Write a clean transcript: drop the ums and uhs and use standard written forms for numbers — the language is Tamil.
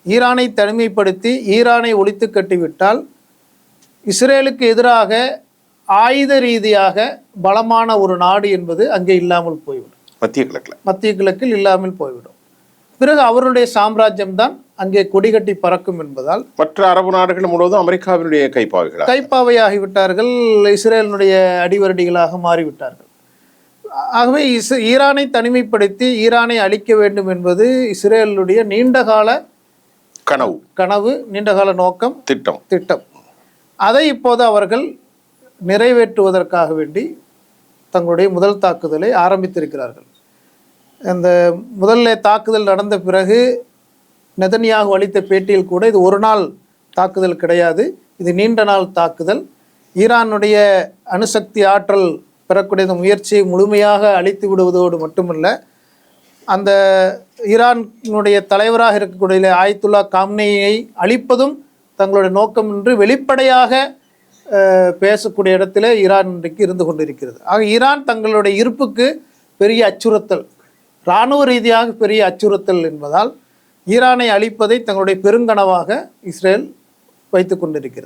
ஈரானை தனிமைப்படுத்தி ஈரானை ஒழித்து கட்டிவிட்டால் இஸ்ரேலுக்கு எதிராக ஆயுத ரீதியாக பலமான ஒரு நாடு என்பது அங்கே இல்லாமல் போய்விடும். மத்திய கிழக்கில் இல்லாமல் போய்விடும். பிறகு அவருடைய சாம்ராஜ்யம் தான் அங்கே கொடிகட்டி பறக்கும் என்பதால் மற்ற அரபு நாடுகள் முழுவதும் அமெரிக்காவினுடைய கைப்பாவையாகிவிட்டார்கள், இஸ்ரேலினுடைய அடிவரடிகளாக மாறிவிட்டார்கள். ஆகவே ஈரானை தனிமைப்படுத்தி ஈரானை அழிக்க வேண்டும் என்பது இஸ்ரேலுடைய நீண்டகால கனவு, நீண்டகால நோக்கம், திட்டம். அதை இப்போது அவர்கள் நிறைவேற்றுவதற்காக வேண்டி தங்களுடைய முதல் தாக்குதலை ஆரம்பித்திருக்கிறார்கள். இந்த முதல்ல தாக்குதல் நடந்த பிறகு நெதன்யாகு அளித்த பேட்டியில் கூட இது ஒரு நாள் தாக்குதல் கிடையாது, இது நீண்ட நாள் தாக்குதல், ஈரானுடைய அணுசக்தி ஆற்றல் பெறக்கூடிய முயற்சியை முழுமையாக அழித்து விடுவதோடு மட்டுமல்ல, அந்த ஈரானுடைய தலைவராக இருக்கக்கூடிய ஆயத்துல்லா காம்னேயை அழிப்பதும் தங்களுடைய நோக்கம் என்று வெளிப்படையாக பேசக்கூடிய இடத்துல ஈரான் இன்றைக்கு இருந்து கொண்டிருக்கிறது. ஆக ஈரான் தங்களுடைய இருப்புக்கு பெரிய அச்சுறுத்தல், இராணுவ ரீதியாக பெரிய அச்சுறுத்தல் என்பதால் ஈரானை அழிப்பதை தங்களுடைய பெருங்கனவாக இஸ்ரேல் வைத்து கொண்டிருக்கிறது.